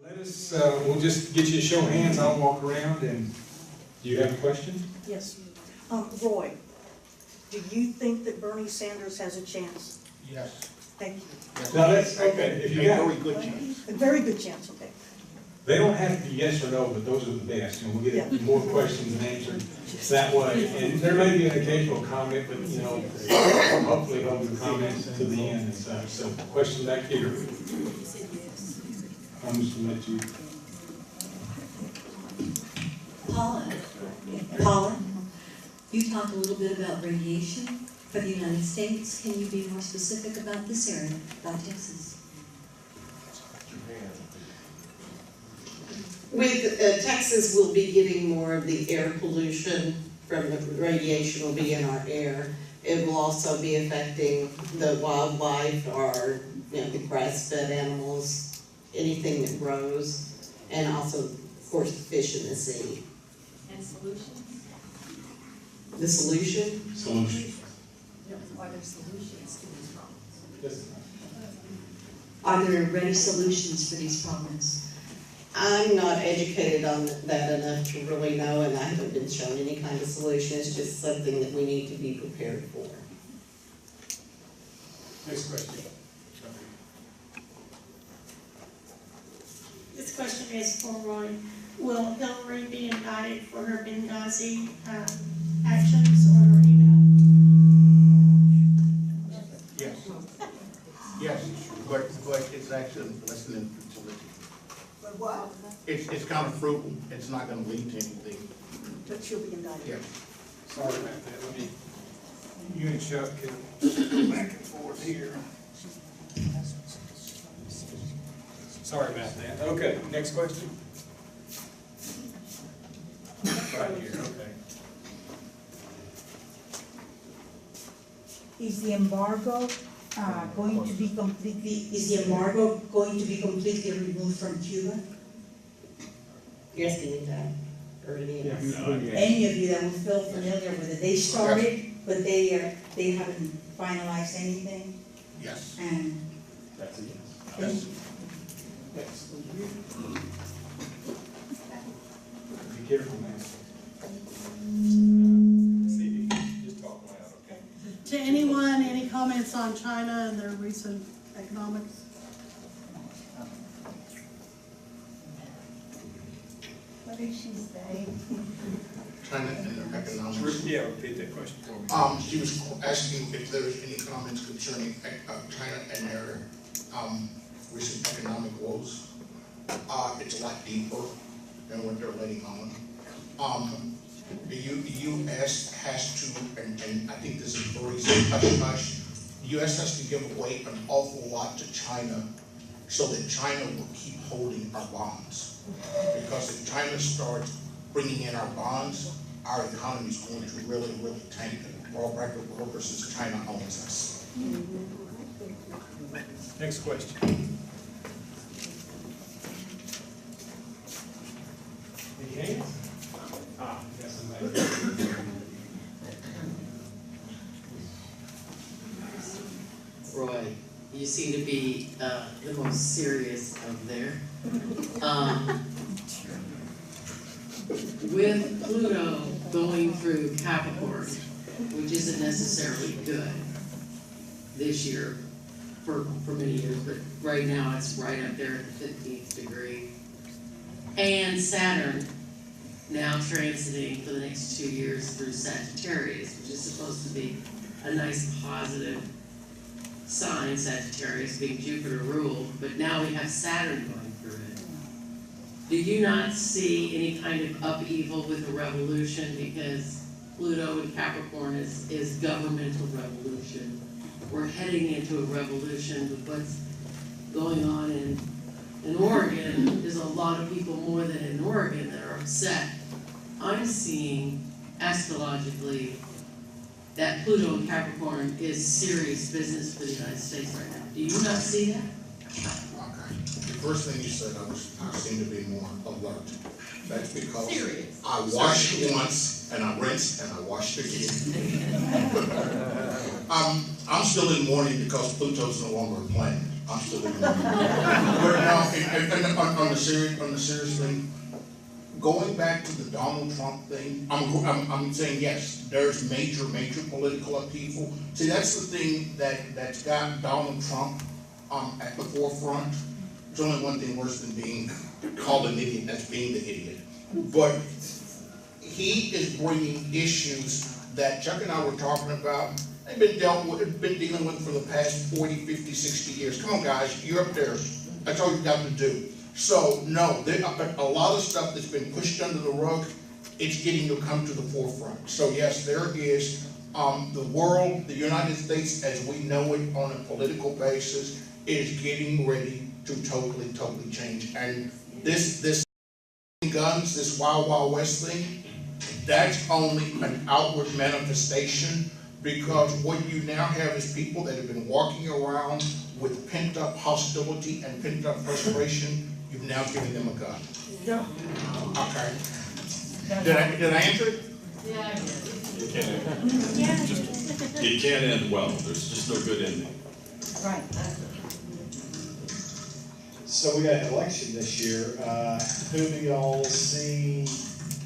Let us, we'll just get you a show of hands. I'll walk around and, do you have a question? Yes. Roy, do you think that Bernie Sanders has a chance? Yes. Thank you. Yes. Now that's, okay, if you A got, very good chance. A very good chance, okay. they don't have to be yes or no, but those are the best, and we'll Yeah. get more questions and answered that way. And there may be an occasional comment, but, you know, hopefully there'll be comments to the end and such. So, question back here. I'm just gonna let you. Paula, you talked a little bit about radiation for the United States. Can you be more specific about this area, about Texas? With Texas, we'll be getting more of the air pollution from the radiation will be in our air. It will also be affecting the wildlife, or the grass-fed animals, anything that grows, and also, of course, the fish in the sea. And solutions? The solution? Solution. Are there solutions to these problems? Yes. Are there ready solutions for these problems? I'm not educated on that enough to really know, and I haven't been shown any kind of solution. It's just something that we need to be prepared for. Next question. This question is for Roy. Will Hillary be indicted for her Benghazi actions or her email? Yes. Yes, but it's actually less than fertility. But what? It's kind of frugal. It's not going to lead to anything. But she'll be indicted. Yeah. Sorry about that. Let me, you and Chuck can go back and forth here. Sorry about that. Okay, next question. Right here, okay. Is the embargo going to be completely removed from Cuba? Yes, anytime, or any of us. Any of you that will feel familiar with it, they started, but they haven't finalized anything, Yes. and That's a yes. Yes. Yes. Be careful, man. See, just talk loud, okay? To anyone, any comments on China and their recent economics? what did she say? China and their economics. Yeah, repeat that question for me. She was asking if there was any comments concerning China and their recent economic woes. It's a lot deeper than what they're letting on. The U.S. has to, and I think this is very hush-hush, the U.S. has to give away an awful lot to China so that China will keep holding our bonds. Because if China starts bringing in our bonds, our economy is going to really, really tank. For all practical purposes, China owns us. Next question. Any hands? Yes, somebody. Roy, you seem to be the most serious of there. With Pluto going through Capricorn, which isn't necessarily good this year for many years, but right now it's right up there at the 15th degree. And Saturn now transiting for the next 2 years through Sagittarius, which is supposed to be a nice positive sign, Sagittarius being Jupiter ruled, but now we have Saturn going through it. Do you not see any kind of upheaval with the revolution? Because Pluto in Capricorn is governmental revolution. We're heading into a revolution with what's going on in Oregon. There's a lot of people more than in Oregon that are upset. I'm seeing astrologically that Pluto in Capricorn is serious business for the United States right now. Do you not see that? Okay. The first thing you said, I seem to be more alert. That's because Serious. I washed once, and I rinsed, and I washed again. I'm still in mourning because Pluto's no longer a planet. I'm still in. But no, and on the serious thing, going back to the Donald Trump thing, I'm saying yes, there's major political upheaval. See, that's the thing that's got Donald Trump at the forefront. There's only one thing worse than being called an idiot, that's being the idiot. But he is bringing issues that Chuck and I were talking about. They've been dealing with for the past 40, 50, 60 years. Come on, guys, you're up there. That's all you've got to do. So, no, a lot of stuff that's been pushed under the rug, it's getting to come to the forefront. So, yes, there is the world, the United States as we know it on a political basis, is getting ready to totally change. And this guns, this Wild Wild West thing, that's only an outward manifestation, because what you now have is people that have been walking around with pent-up hostility and pent-up frustration. You've now given them a gun. Yeah. Okay. Did I answer it? Yeah, I guess. It can't end well. There's just no good ending. Right. So we got an election this year. Who do y'all see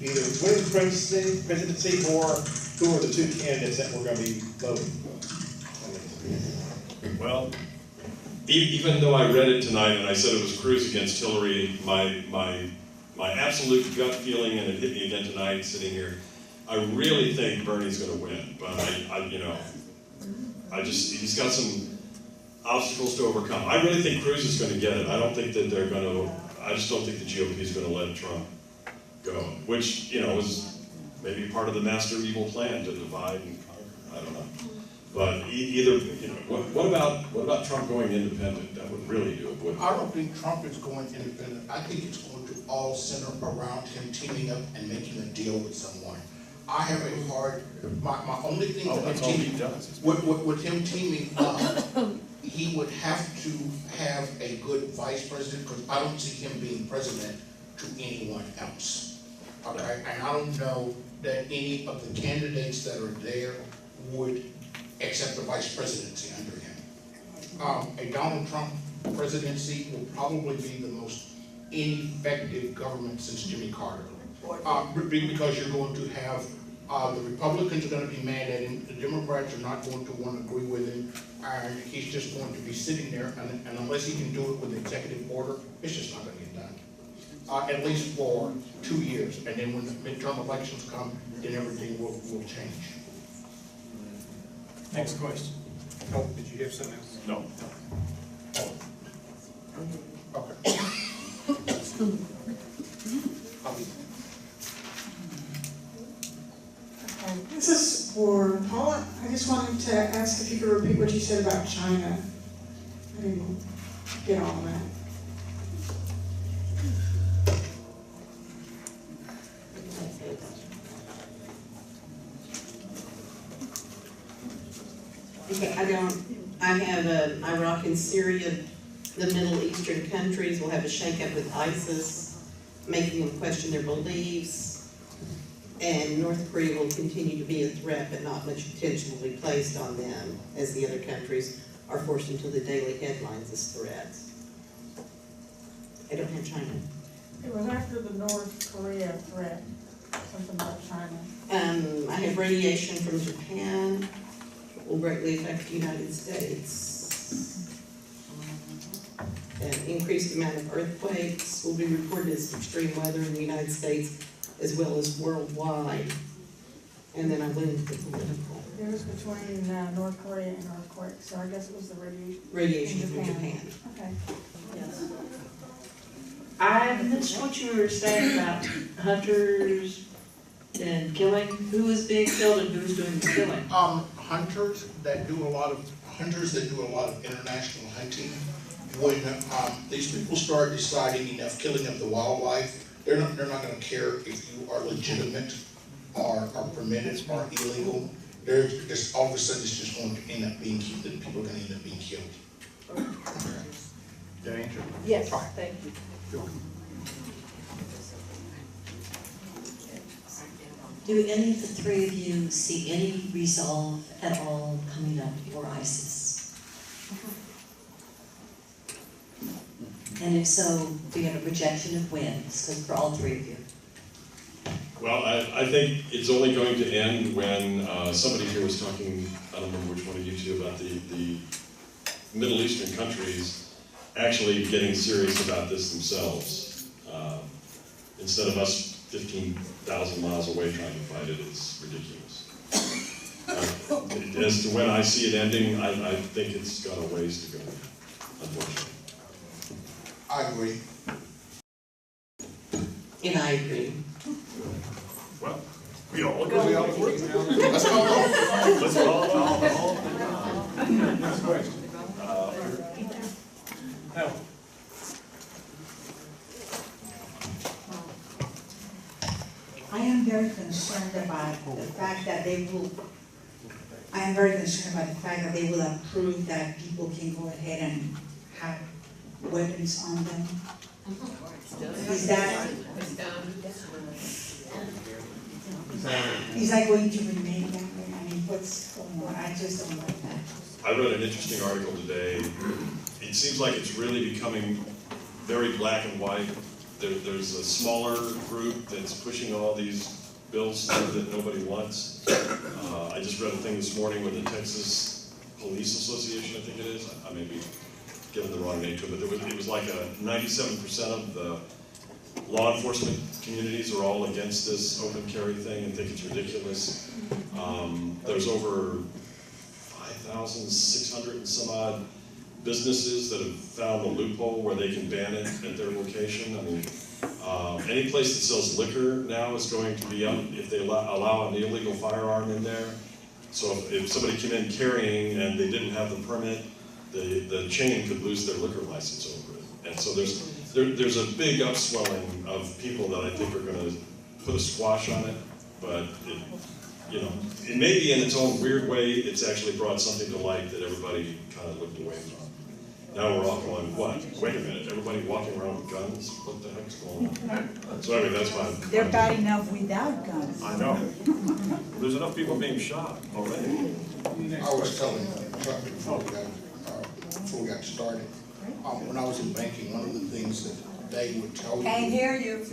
either winning the presidency, or who are the two candidates that we're going to be voting? Well, even though I read it tonight and I said it was Cruz against Hillary, my absolute gut feeling, and it hit me again tonight sitting here, I really think Bernie's going to win. But he's got some obstacles to overcome. I really think Cruz is going to get it. I don't think that they're going to. I just don't think the GOP is going to let Trump go, which is maybe part of the master evil plan to divide and conquer. I don't know. But either, what about Trump going independent? That would really do it, wouldn't it? I don't think Trump is going independent. I think it's going to all center around him teaming up and making a deal with someone. I have a hard, my only thing with him teaming, with him teaming up, he would have to have a good vice president, because I don't see him being president to anyone else. Okay, and I don't know that any of the candidates that are there would accept the vice presidency under him. A Donald Trump presidency will probably be the most ineffective government since Jimmy Carter. Because you're going to have, the Republicans are going to be mad at him, the Democrats are not going to want to agree with him, and he's just going to be sitting there, and unless he can do it with executive order, it's just not going to get done. At least for 2 years, and then when the midterm elections come, then everything will change. Next question. Oh, did you have something else? No. Okay. This is for Paula. I just wanted to ask if you could repeat what you said about China. I didn't get all of that. Okay, I have Iraq and Syria, the Middle Eastern countries will have a shakeup with ISIS, making them question their beliefs. And North Korea will continue to be a threat, but not much attention will be placed on them, as the other countries are forced into the daily headlines as threats. I don't have China. It was after the North Korea threat, something about China. I have radiation from Japan, will greatly affect the United States. An increased amount of earthquakes will be reported as extreme weather in the United States as well as worldwide. And then I went into the political. It was between North Korea and earthquakes, so I guess it was the Radiation from Japan. Okay. Yes. I missed what you were saying about hunters and killing. Who is being killed and who's doing the killing? Hunters that do a lot of international hunting. When these people start deciding enough killing of the wildlife, they're not going to care if you are legitimate or permitted or illegal. They're just all of a sudden it's just going to end up being killed. People are going to end up being killed. Did I answer? Yes, thank you. Do any of the three of you see any resolve at all coming up for ISIS? And if so, do you have a projection of when, so for all three of you? Well, I think it's only going to end when somebody here was talking, I don't remember which one of you two, about the Middle Eastern countries actually getting serious about this themselves. Instead of us 15,000 miles away trying to fight it, it's ridiculous. As to when I see it ending, I think it's got a ways to go, unfortunately. I agree. And I agree. Well, we all agree. Let's go. Let's go. Next question. Helen. I am very concerned about the fact that they will, I am very concerned about the fact that they will approve that people can go ahead and have weapons on them. Is that going to remain that way? I mean, what's going on? I just don't like that. I read an interesting article today. It seems like it's really becoming very black and white. There's a smaller group that's pushing all these bills through that nobody wants. I just read a thing this morning with the Texas Police Association, I think it is. I may be giving the wrong name to it, but it was like 97% of the law enforcement communities are all against this open carry thing and think it's ridiculous. There's over 5,600 and some odd businesses that have found a loophole where they can ban it at their location. I mean, any place that sells liquor now is going to be, if they allow an illegal firearm in there. So if somebody came in carrying and they didn't have the permit, the chain could lose their liquor license over it. And so there's a big upswelling of people that I think are going to put a squash on it, but it may be in its own weird way, it's actually brought something to light that everybody kind of looked away from. Now we're all going, what? Wait a minute, everybody walking around with guns? What the heck's going on? So anyway, that's fine. They're bad enough without guns. I know. There's enough people being shot already. I was telling Chuck before we got started, when I was in banking, one of the things that they would tell you. Can't hear you.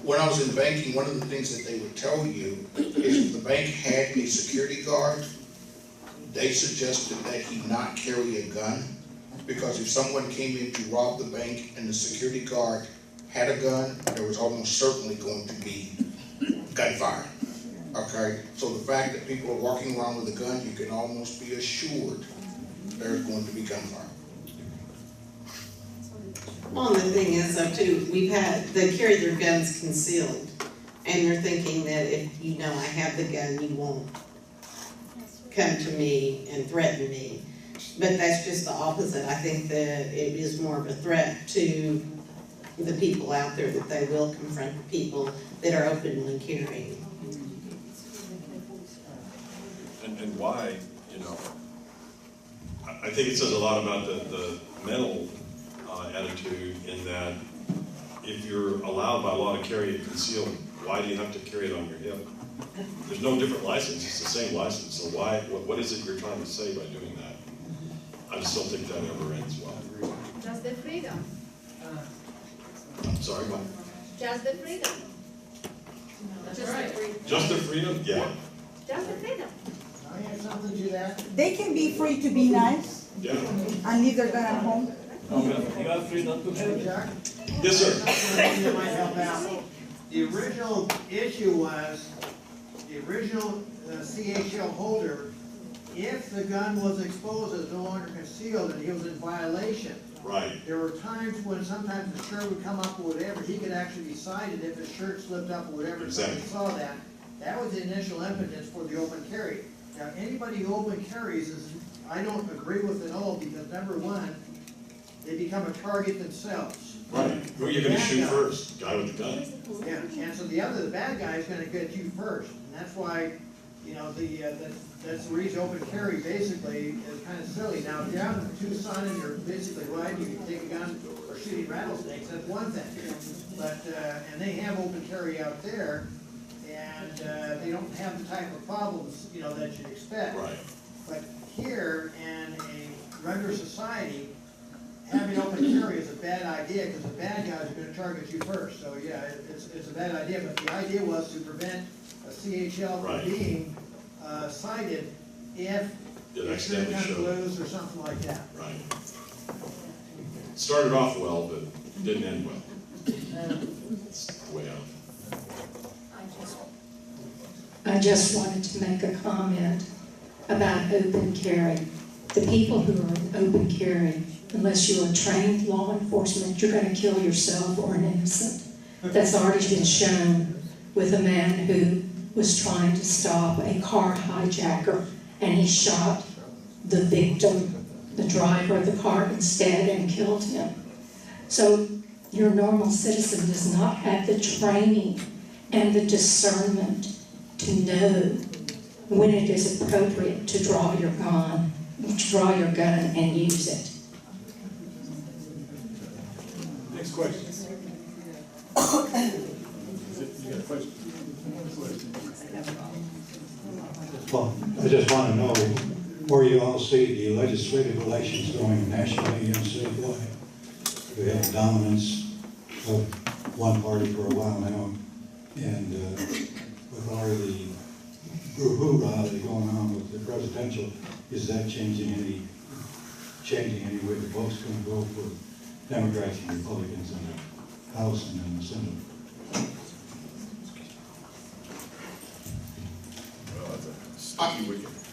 When I was in banking, one of the things that they would tell you is if the bank had a security guard, they suggested that he not carry a gun, because if someone came in to rob the bank and the security guard had a gun, there was almost certainly going to be gunfire. Okay, so the fact that people are walking around with a gun, you can almost be assured there's going to be gunfire. Well, the thing is though too, they carry their guns concealed, and they're thinking that if I have the gun, you won't come to me and threaten me. But that's just the opposite. I think that it is more of a threat to the people out there, that they will confront the people that are openly carrying. And why, I think it says a lot about the mental attitude in that if you're allowed by law to carry it concealed, why do you have to carry it on your hip? There's no different license, it's the same license, so what is it you're trying to say by doing that? I just don't think that ever ends well. Just the freedom. I'm sorry, what? Just the freedom. Just the freedom. Just the freedom? Yeah. Just the freedom. I have something to that. They can be free to be nice Yeah. and leave their gun at home. You got free not to carry. Yes, sir. Something that might help out. The original issue was, the original CHL holder, if the gun was exposed as no longer concealed and he was in violation. Right. There were times when sometimes the shirt would come up or whatever, he could actually be cited if his shirt slipped up or whatever, Exactly. somebody saw that. That was the initial impetus for the open carry. Now, anybody who open carries I don't agree with at all, because number one, they become a target themselves. Right. Who are you going to shoot first? Guy with the gun? Yeah, and so the bad guy is gonna get you first, and that's why, that's the reason open carry basically is kind of silly. Now, if you're out in Tucson and you're basically riding, you can take a gun or shooting rattlesnakes, that's one thing. But, and they have open carry out there, and, they don't have the type of problems, that you'd expect. Right. But here, in a regular society, having open carry is a bad idea, because the bad guys are gonna target you first, so yeah, it's a bad idea, but the idea was to prevent a CHL Right. from being, cited if It it's accidentally kind of showed. loose or something like that. Right. Started off well, but didn't end well. It's the way out. I just wanted to make a comment about open carry. The people who are in open carry, unless you're a trained law enforcement, you're gonna kill yourself or an innocent. That's already been shown with a man who was trying to stop a car hijacker, and he shot the victim, the driver of the car, instead and killed him. So your normal citizen does not have the training and the discernment to know when it is appropriate to draw your gun and use it. Next question. You got a question? Well, I just want to know where you all see the legislative elections going nationally and statewide. We have dominance of one party for a while now, and with all the hoorah that's going on with the presidential, is that changing any way the vote's going to go for Democrats and Republicans in the House and in the Senate?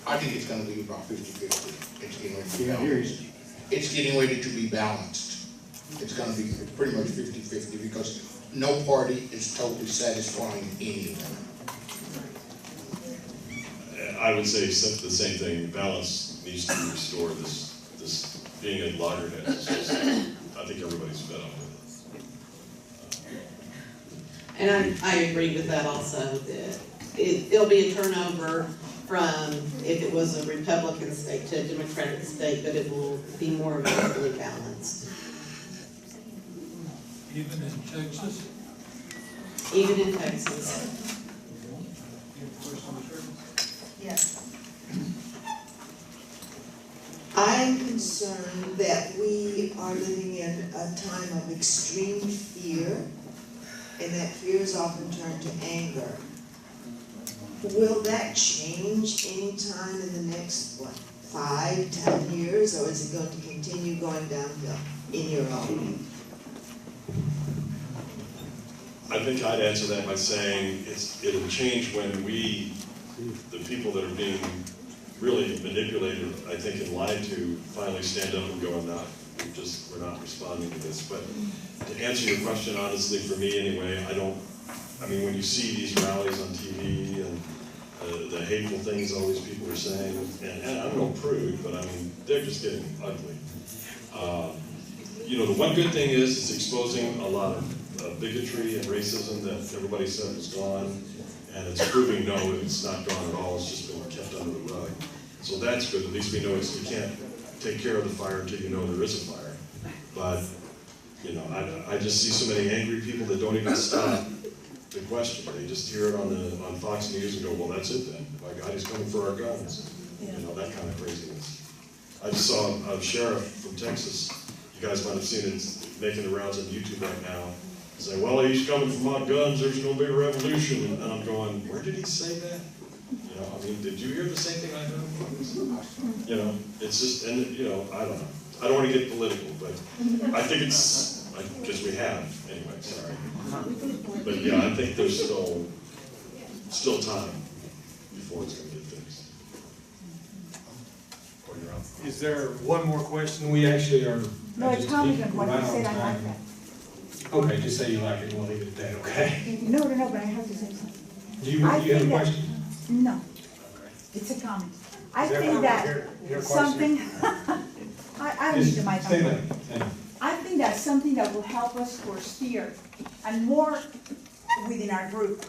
I think it's gonna be about 50-50. It's getting ready to be balanced. It's getting ready to be balanced. It's gonna be pretty much 50-50 because no party is totally satisfying anyone. I would say the same thing, balance needs to be restored, this being at loggerheads, I think everybody's fed up with it. And I agree with that also. It'll be a turnover from if it was a Republican state to a Democratic state, but it will be more equally balanced. Even in Texas? Even in Texas. Yes. I am concerned that we are living in a time of extreme fear, and that fear is often turned to anger. Will that change anytime in the next, 5, 10 years, or is it going to continue going downhill, in your own? I think I'd answer that by saying it'll change when we, the people that are being really manipulated, I think, and lied to, finally stand up and go, we're not responding to this. But to answer your question honestly, for me anyway, when you see these rallies on TV and the hateful things all these people are saying, and I'm no prude, but they're just getting ugly. The one good thing is it's exposing a lot of bigotry and racism that everybody said was gone, and it's proving no, it's not gone at all, it's just been kept under the rug. So that's good, at least we know you can't take care of the fire until you know there is a fire. But, I just see so many angry people that don't even stop the question. They just hear it on Fox News and go, well, that's it then. My God, he's coming for our guns. That kind of craziness. I just saw a sheriff from Texas, you guys might have seen it, making the rounds on YouTube right now, saying, well, he's coming for my guns, there's gonna be a revolution. And I'm going, where did he say that? Did you hear the same thing I heard? It's just, and I don't know. I don't want to get political, but I think because we have, anyway, sorry. But yeah, I think there's still time before it's going to get fixed. Is there one more question? We actually are. No, it's comment on what right you on said, I time. like that. Okay, just say you like it, we'll leave it at that, okay? No, but I have to say something. Do you have a question? No, it's a comment. I Is there think a- that your question? something, I don't need the mic. Stay there. I think that's something that will help us for steer and more within our group.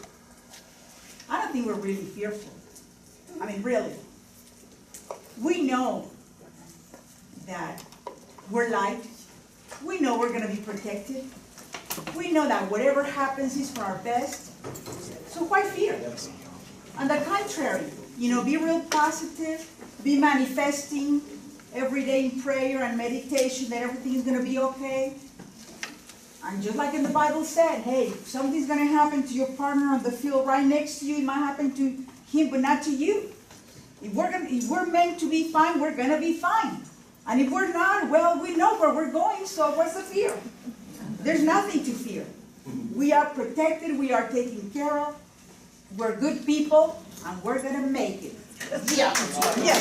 I don't think we're really fearful. Really. We know that we're liked. We know we're gonna be protected. We know that whatever happens is for our best. So why fear? On the contrary, be real positive, be manifesting every day in prayer and meditation that everything is gonna be okay. And just like in the Bible said, hey, if something's gonna happen to your partner on the field right next to you, it might happen to him, but not to you. If we're meant to be fine, we're gonna be fine. And if we're not, well, we know where we're going, so what's the fear? There's nothing to fear. We are protected, we are taken care of, we're good people, and we're gonna make it. Yeah. Yeah.